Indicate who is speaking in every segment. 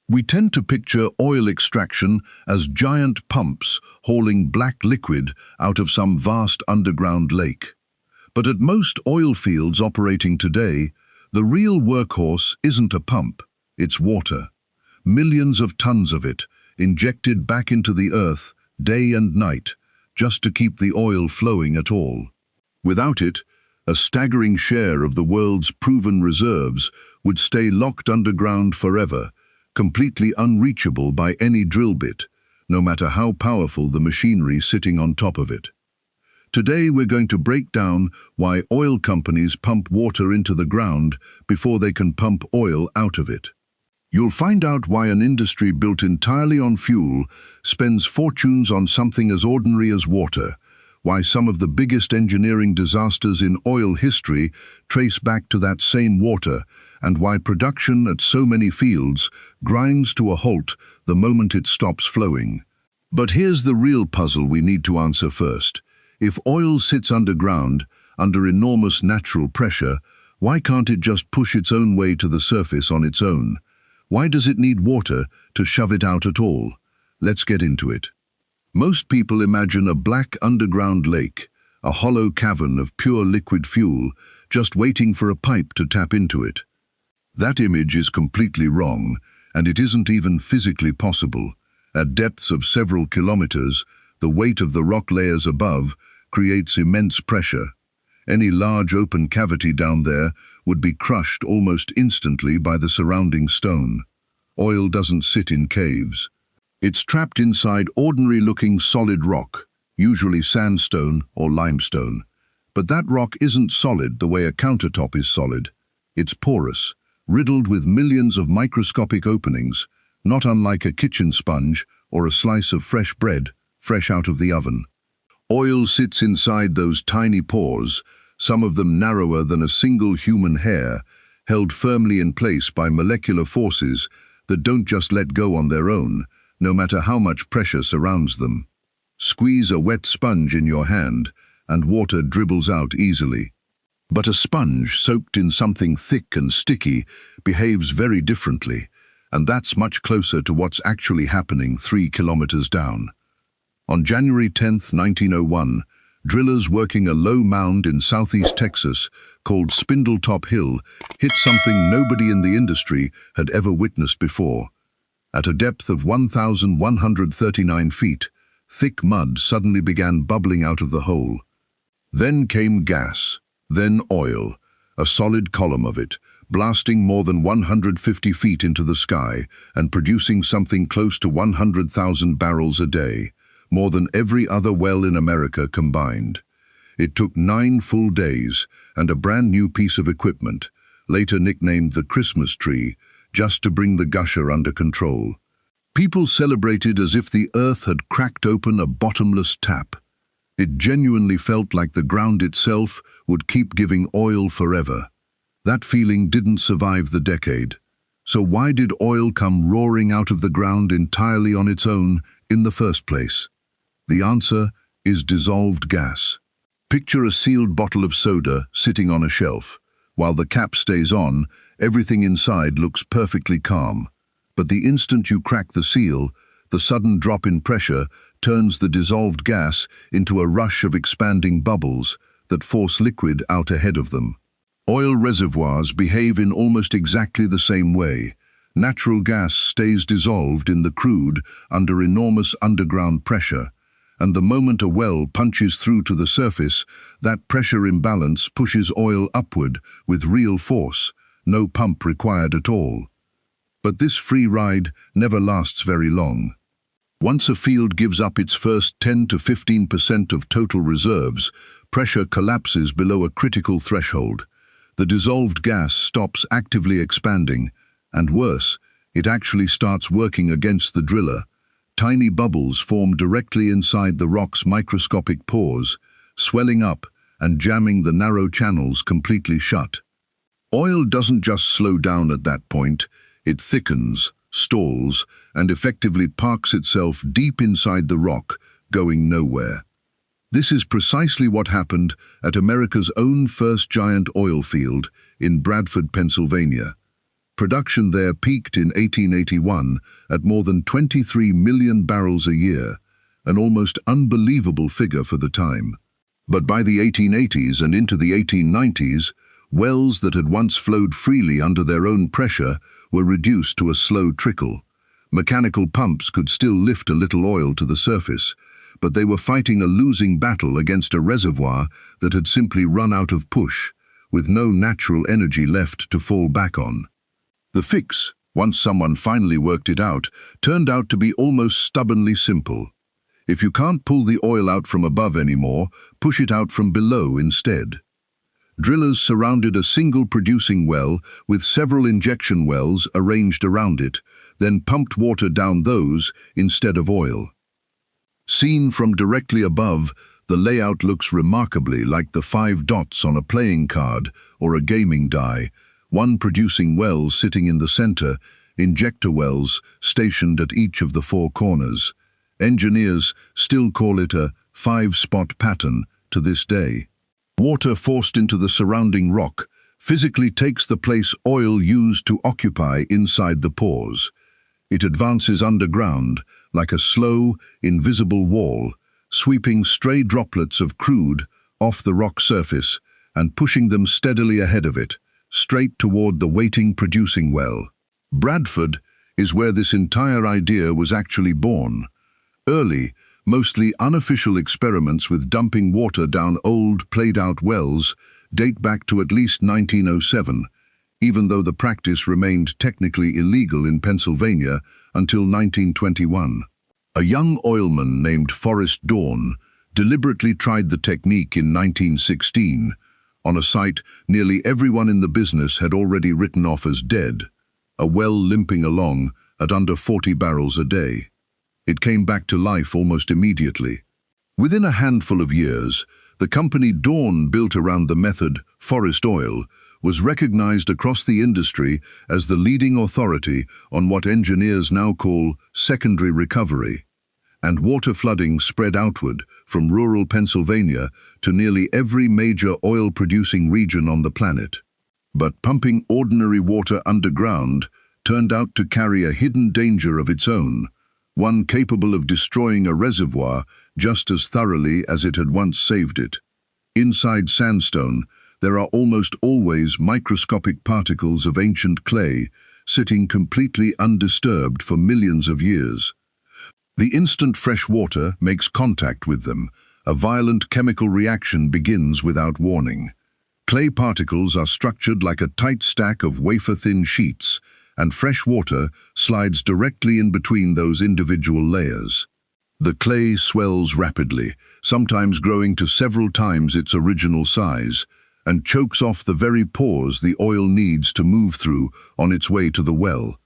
Speaker 1: We tend to picture oil extraction as giant pumps hauling black liquid out of some vast underground lake. But at most oil fields operating today, the real workhorse isn't a pump, it's water. Millions of tons of it, injected back into the earth day and night, just to keep the oil flowing at all. Without it, a staggering share of the world's proven reserves would stay locked underground forever, completely unreachable by any drill bit, no matter how powerful the machinery sitting on top of it. Today we're going to break down why oil companies pump water into the ground before they can pump oil out of it. You'll find out why an industry built entirely on fuel spends fortunes on something as ordinary as water, why some of the biggest engineering disasters in oil history trace back to that same water, and why production at so many fields grinds to a halt the moment it stops flowing. But here's the real puzzle we need to answer first. If oil sits underground, under enormous natural pressure, why can't it just push its own way to the surface on its own? Why does it need water to shove it out at all? Let's get into it. Most people imagine a black underground lake, a hollow cavern of pure liquid fuel, just waiting for a pipe to tap into it. That image is completely wrong, and it isn't even physically possible. At depths of several kilometers, the weight of the rock layers above creates immense pressure. Any large open cavity down there would be crushed almost instantly by the surrounding stone. Oil doesn't sit in caves. It's trapped inside ordinary-looking solid rock, usually sandstone or limestone. But that rock isn't solid the way a countertop is solid. It's porous, riddled with millions of microscopic openings, not unlike a kitchen sponge or a slice of fresh bread, fresh out of the oven. Oil sits inside those tiny pores, some of them narrower than a single human hair, held firmly in place by molecular forces that don't just let go on their own, no matter how much pressure surrounds them. Squeeze a wet sponge in your hand, and water dribbles out easily. But a sponge soaked in something thick and sticky behaves very differently, and that's much closer to what's actually happening 3 kilometers down. On January 10, 1901, drillers working a low mound in southeast Texas called Spindletop Hill hit something nobody in the industry had ever witnessed before. At a depth of 1,139 feet, thick mud suddenly began bubbling out of the hole. Then came gas, then oil, a solid column of it, blasting more than 150 feet into the sky and producing something close to 100,000 barrels a day, more than every other well in America combined. It took 9 full days and a brand new piece of equipment, later nicknamed the Christmas tree, just to bring the gusher under control. People celebrated as if the earth had cracked open a bottomless tap. It genuinely felt like the ground itself would keep giving oil forever. That feeling didn't survive the decade. So why did oil come roaring out of the ground entirely on its own in the first place? The answer is dissolved gas. Picture a sealed bottle of soda sitting on a shelf. While the cap stays on, everything inside looks perfectly calm. But the instant you crack the seal, the sudden drop in pressure turns the dissolved gas into a rush of expanding bubbles that force liquid out ahead of them. Oil reservoirs behave in almost exactly the same way. Natural gas stays dissolved in the crude under enormous underground pressure, and the moment a well punches through to the surface, that pressure imbalance pushes oil upward with real force, no pump required at all. But this free ride never lasts very long. Once a field gives up its first 10 to 15% of total reserves, pressure collapses below a critical threshold. The dissolved gas stops actively expanding, and worse, it actually starts working against the driller. Tiny bubbles form directly inside the rock's microscopic pores, swelling up and jamming the narrow channels completely shut. Oil doesn't just slow down at that point, it thickens, stalls, and effectively parks itself deep inside the rock, going nowhere. This is precisely what happened at America's own first giant oil field in Bradford, Pennsylvania. Production there peaked in 1881 at more than 23 million barrels a year, an almost unbelievable figure for the time. But by the 1880s and into the 1890s, wells that had once flowed freely under their own pressure were reduced to a slow trickle. Mechanical pumps could still lift a little oil to the surface, but they were fighting a losing battle against a reservoir that had simply run out of push, with no natural energy left to fall back on. The fix, once someone finally worked it out, turned out to be almost stubbornly simple. If you can't pull the oil out from above anymore, push it out from below instead. Drillers surrounded a single producing well with several injection wells arranged around it, then pumped water down those instead of oil. Seen from directly above, the layout looks remarkably like the 5 dots on a playing card or a gaming die, one producing well sitting in the center, injector wells stationed at each of the 4 corners. Engineers still call it a 5-spot pattern to this day. Water forced into the surrounding rock physically takes the place oil used to occupy inside the pores. It advances underground like a slow, invisible wall, sweeping stray droplets of crude off the rock surface and pushing them steadily ahead of it, straight toward the waiting producing well. Bradford is where this entire idea was actually born. Early, mostly unofficial experiments with dumping water down old, played-out wells date back to at least 1907, even though the practice remained technically illegal in Pennsylvania until 1921. A young oilman named Forrest Dawn deliberately tried the technique in 1916, on a site nearly everyone in the business had already written off as dead, a well limping along at under 40 barrels a day. It came back to life almost immediately. Within a handful of years, the company Dawn built around the method, Forest Oil, was recognized across the industry as the leading authority on what engineers now call secondary recovery. And water flooding spread outward from rural Pennsylvania to nearly every major oil-producing region on the planet. But pumping ordinary water underground turned out to carry a hidden danger of its own, one capable of destroying a reservoir just as thoroughly as it had once saved it. Inside sandstone, there are almost always microscopic particles of ancient clay sitting completely undisturbed for millions of years. The instant fresh water makes contact with them, a violent chemical reaction begins without warning. Clay particles are structured like a tight stack of wafer-thin sheets, and fresh water slides directly in between those individual layers. The clay swells rapidly, sometimes growing to several times its original size, and chokes off the very pores the oil needs to move through on its way to the well.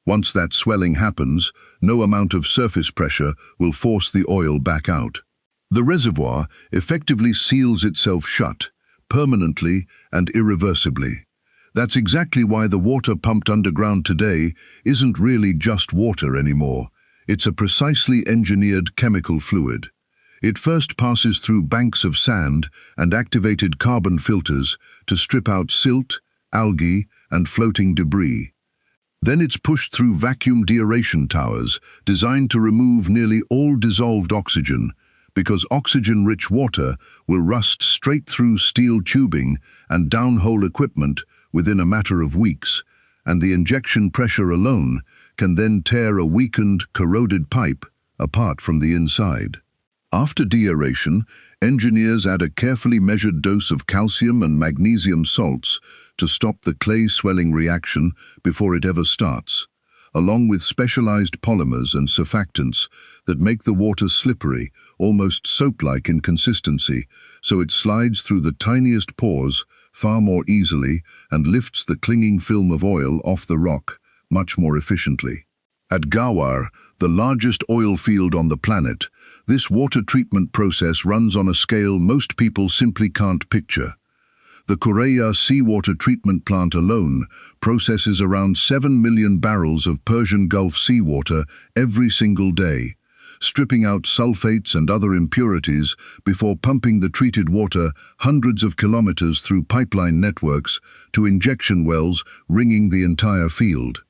Speaker 1: Once that swelling happens, no amount of surface pressure will force the oil back out. The reservoir effectively seals itself shut, permanently and irreversibly. That's exactly why the water pumped underground today isn't really just water anymore. It's a precisely engineered chemical fluid. It first passes through banks of sand and activated carbon filters to strip out silt, algae, and floating debris. Then it's pushed through vacuum deaeration towers designed to remove nearly all dissolved oxygen, because oxygen-rich water will rust straight through steel tubing and downhole equipment within a matter of weeks, and the injection pressure alone can then tear a weakened, corroded pipe apart from the inside. After deaeration, engineers add a carefully measured dose of calcium and magnesium salts to stop the clay swelling reaction before it ever starts, along with specialized polymers and surfactants that make the water slippery, almost soap-like in consistency, so it slides through the tiniest pores far more easily and lifts the clinging film of oil off the rock much more efficiently. At Ghawar, the largest oil field on the planet, this water treatment process runs on a scale most people simply can't picture. The Ghawar seawater treatment plant alone processes around 7 million barrels of Persian Gulf seawater every single day, stripping out sulfates and other impurities before pumping the treated water hundreds of kilometers through pipeline networks to injection wells ringing the entire field.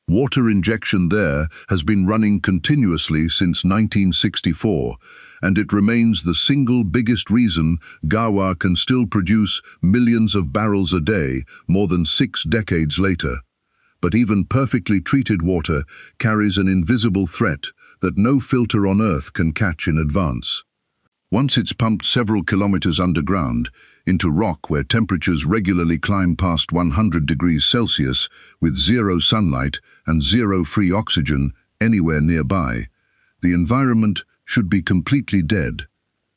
Speaker 1: Water injection there has been running continuously since 1964, and it remains the single biggest reason Ghawar can still produce millions of barrels a day more than 6 decades later. But even perfectly treated water carries an invisible threat that no filter on Earth can catch in advance. Once it's pumped several kilometers underground, into rock where temperatures regularly climb past 100 degrees Celsius with zero sunlight and zero free oxygen anywhere nearby, the environment should be completely dead.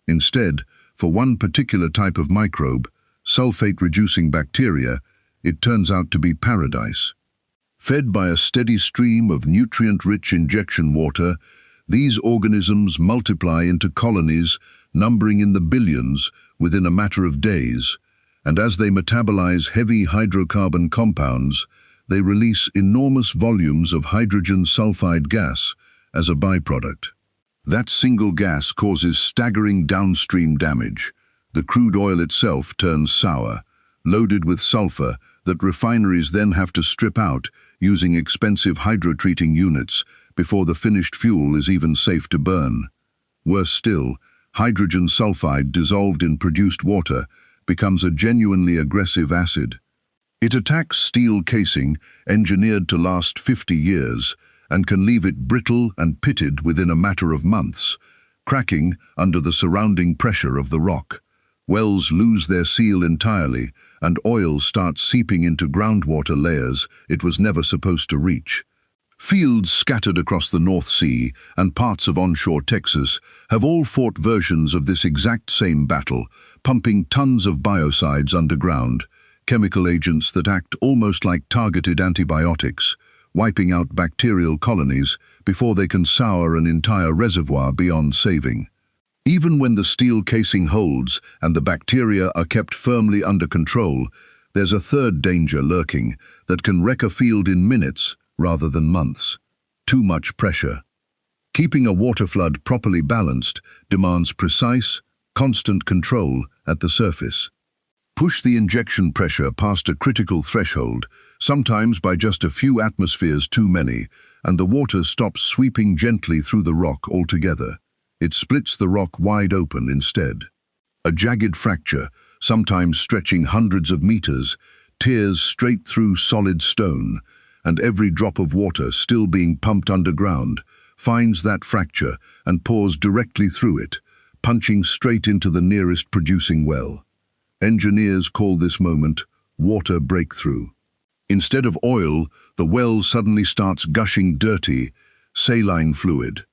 Speaker 1: Instead, for one particular type of microbe, sulfate-reducing bacteria, it turns out to be paradise. Fed by a steady stream of nutrient-rich injection water, these organisms multiply into colonies numbering in the billions within a matter of days, and as they metabolize heavy hydrocarbon compounds, they release enormous volumes of hydrogen sulfide gas as a byproduct. That single gas causes staggering downstream damage. The crude oil itself turns sour, loaded with sulfur that refineries then have to strip out using expensive hydrotreating units before the finished fuel is even safe to burn. Worse still, hydrogen sulfide dissolved in produced water becomes a genuinely aggressive acid. It attacks steel casing engineered to last 50 years and can leave it brittle and pitted within a matter of months, cracking under the surrounding pressure of the rock. Wells lose their seal entirely, and oil starts seeping into groundwater layers it was never supposed to reach. Fields scattered across the North Sea and parts of onshore Texas have all fought versions of this exact same battle, pumping tons of biocides underground, chemical agents that act almost like targeted antibiotics, wiping out bacterial colonies before they can sour an entire reservoir beyond saving. Even when the steel casing holds and the bacteria are kept firmly under control, there's a third danger lurking that can wreck a field in minutes rather than months. Too much pressure. Keeping a waterflood properly balanced demands precise, constant control at the surface. Push the injection pressure past a critical threshold, sometimes by just a few atmospheres too many, and the water stops sweeping gently through the rock altogether. It splits the rock wide open instead. A jagged fracture, sometimes stretching hundreds of meters, tears straight through solid stone, and every drop of water still being pumped underground finds that fracture and pours directly through it, punching straight into the nearest producing well. Engineers call this moment water breakthrough. Instead of oil, the well suddenly starts gushing dirty, saline fluid.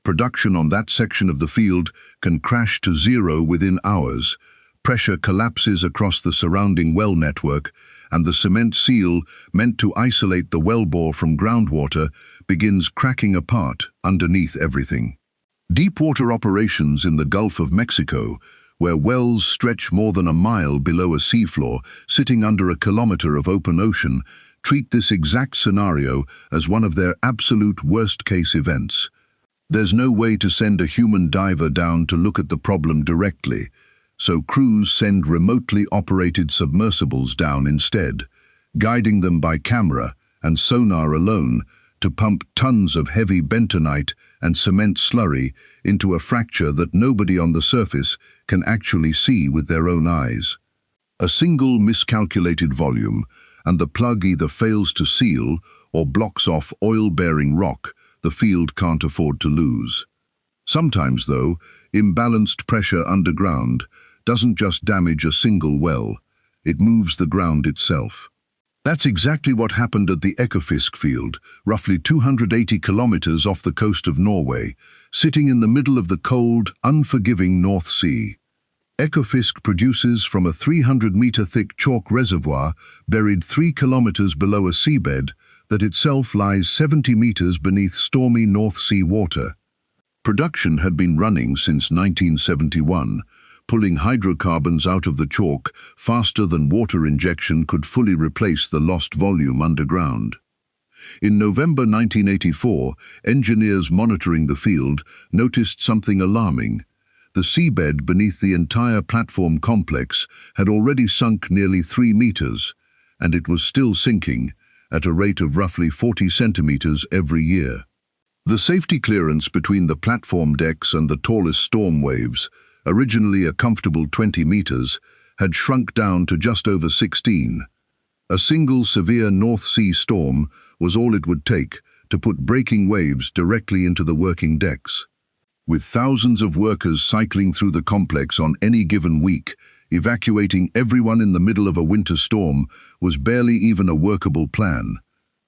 Speaker 1: Production on that section of the field can crash to zero within hours. Pressure collapses across the surrounding well network, and the cement seal, meant to isolate the wellbore from groundwater, begins cracking apart underneath everything. Deepwater operations in the Gulf of Mexico, where wells stretch more than a mile below a seafloor, sitting under a kilometer of open ocean, treat this exact scenario as one of their absolute worst-case events. There's no way to send a human diver down to look at the problem directly, so crews send remotely operated submersibles down instead, guiding them by camera and sonar alone to pump tons of heavy bentonite and cement slurry into a fracture that nobody on the surface can actually see with their own eyes. A single miscalculated volume, and the plug either fails to seal or blocks off oil-bearing rock the field can't afford to lose. Sometimes, though, imbalanced pressure underground doesn't just damage a single well, it moves the ground itself. That's exactly what happened at the Ekofisk field, roughly 280 kilometers off the coast of Norway, sitting in the middle of the cold, unforgiving North Sea. Ekofisk produces from a 300-meter-thick chalk reservoir buried 3 kilometers below a seabed that itself lies 70 meters beneath stormy North Sea water. Production had been running since 1971, pulling hydrocarbons out of the chalk faster than water injection could fully replace the lost volume underground. In November 1984, engineers monitoring the field noticed something alarming. The seabed beneath the entire platform complex had already sunk nearly 3 meters, and it was still sinking at a rate of roughly 40 centimeters every year. The safety clearance between the platform decks and the tallest storm waves, originally a comfortable 20 meters, had shrunk down to just over 16. A single severe North Sea storm was all it would take to put breaking waves directly into the working decks. With thousands of workers cycling through the complex on any given week, evacuating everyone in the middle of a winter storm was barely even a workable plan.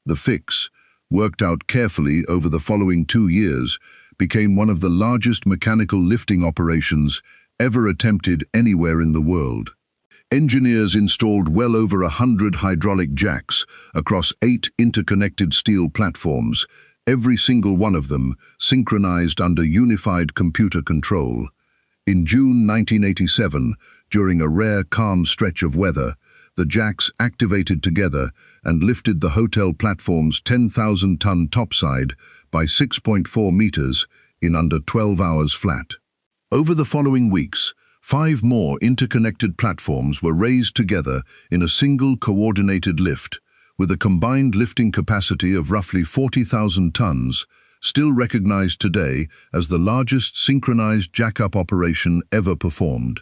Speaker 1: The fix, worked out carefully over the following 2 years, became one of the largest mechanical lifting operations ever attempted anywhere in the world. Engineers installed well over 100 hydraulic jacks across 8 interconnected steel platforms, every single one of them synchronized under unified computer control. In June 1987, during a rare calm stretch of weather, the jacks activated together and lifted the hotel platform's 10,000-ton topside by 6.4 meters in under 12 hours flat. Over the following weeks, 5 more interconnected platforms were raised together in a single coordinated lift, with a combined lifting capacity of roughly 40,000 tons, still recognized today as the largest synchronized jack-up operation ever performed.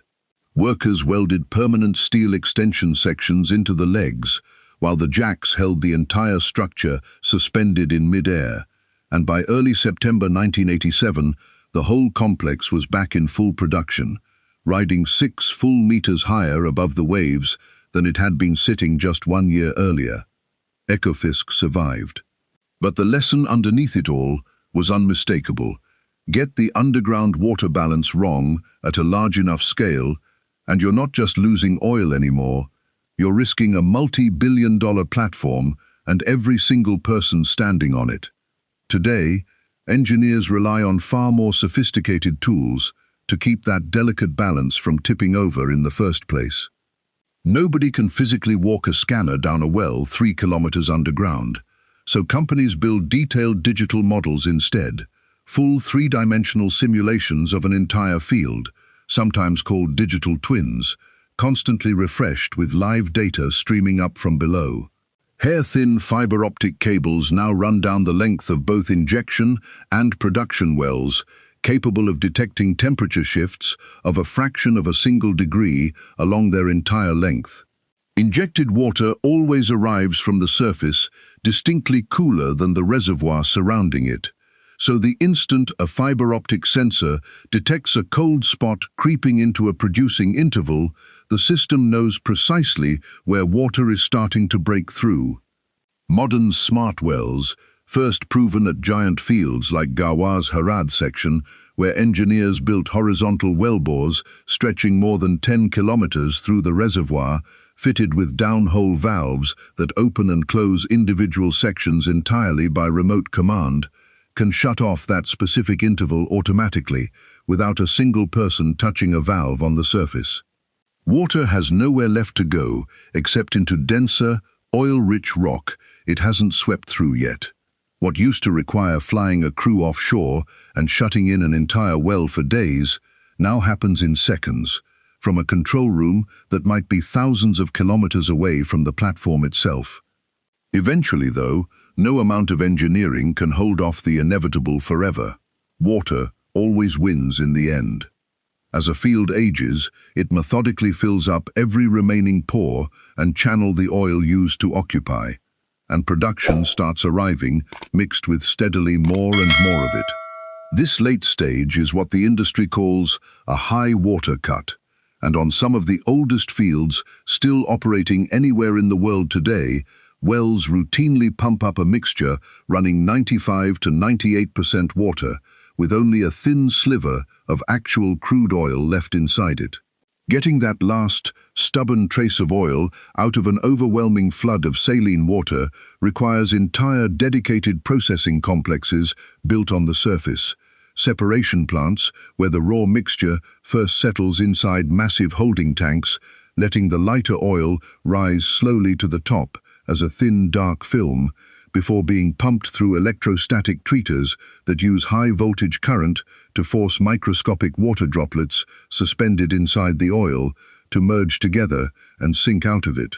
Speaker 1: Workers welded permanent steel extension sections into the legs, while the jacks held the entire structure suspended in mid-air, and by early September 1987, the whole complex was back in full production, riding 6 full meters higher above the waves than it had been sitting just 1 year earlier. Ekofisk survived. But the lesson underneath it all was unmistakable. Get the underground water balance wrong at a large enough scale, and you're not just losing oil anymore, you're risking a multi-billion-dollar platform and every single person standing on it. Today, engineers rely on far more sophisticated tools to keep that delicate balance from tipping over in the first place. Nobody can physically walk a scanner down a well 3 kilometers underground, so companies build detailed digital models instead, full 3-dimensional simulations of an entire field, sometimes called digital twins, constantly refreshed with live data streaming up from below. Hair-thin fiber optic cables now run down the length of both injection and production wells, capable of detecting temperature shifts of a fraction of a single degree along their entire length. Injected water always arrives from the surface distinctly cooler than the reservoir surrounding it, so the instant a fiber optic sensor detects a cold spot creeping into a producing interval, the system knows precisely where water is starting to break through. Modern smart wells, first proven at giant fields like Ghawar's Harad section, where engineers built horizontal wellbores stretching more than 10 kilometers through the reservoir, fitted with downhole valves that open and close individual sections entirely by remote command, can shut off that specific interval automatically without a single person touching a valve on the surface. Water has nowhere left to go except into denser, oil-rich rock it hasn't swept through yet. What used to require flying a crew offshore and shutting in an entire well for days now happens in seconds, from a control room that might be thousands of kilometers away from the platform itself. Eventually, though, no amount of engineering can hold off the inevitable forever. Water always wins in the end. As a field ages, it methodically fills up every remaining pore and channels the oil used to occupy, and production starts arriving, mixed with steadily more and more of it. This late stage is what the industry calls a high water cut, and on some of the oldest fields still operating anywhere in the world today, wells routinely pump up a mixture running 95 to 98% water, with only a thin sliver of actual crude oil left inside it. Getting that last, stubborn trace of oil out of an overwhelming flood of saline water requires entire dedicated processing complexes built on the surface, separation plants where the raw mixture first settles inside massive holding tanks, letting the lighter oil rise slowly to the top as a thin, dark film before being pumped through electrostatic treaters that use high-voltage current to force microscopic water droplets suspended inside the oil to merge together and sink out of it.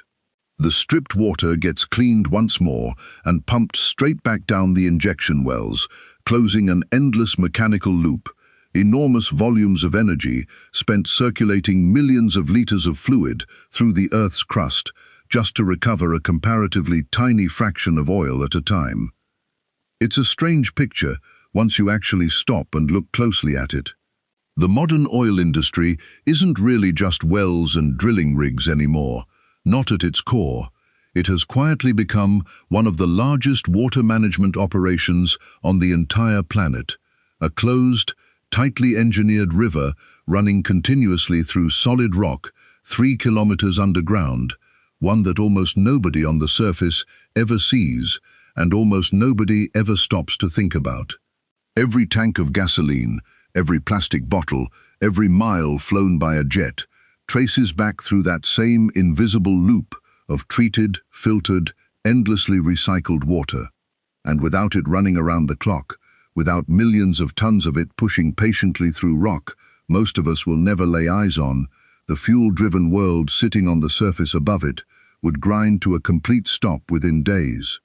Speaker 1: The stripped water gets cleaned once more and pumped straight back down the injection wells, closing an endless mechanical loop. Enormous volumes of energy spent circulating millions of liters of fluid through the Earth's crust just to recover a comparatively tiny fraction of oil at a time. It's a strange picture once you actually stop and look closely at it. The modern oil industry isn't really just wells and drilling rigs anymore. Not at its core. It has quietly become one of the largest water management operations on the entire planet. A closed, tightly engineered river running continuously through solid rock, 3 kilometers underground, one that almost nobody on the surface ever sees and almost nobody ever stops to think about. Every tank of gasoline, every plastic bottle, every mile flown by a jet, traces back through that same invisible loop of treated, filtered, endlessly recycled water. And without it running around the clock, without millions of tons of it pushing patiently through rock most of us will never lay eyes on, the fuel-driven world sitting on the surface above it would grind to a complete stop within days.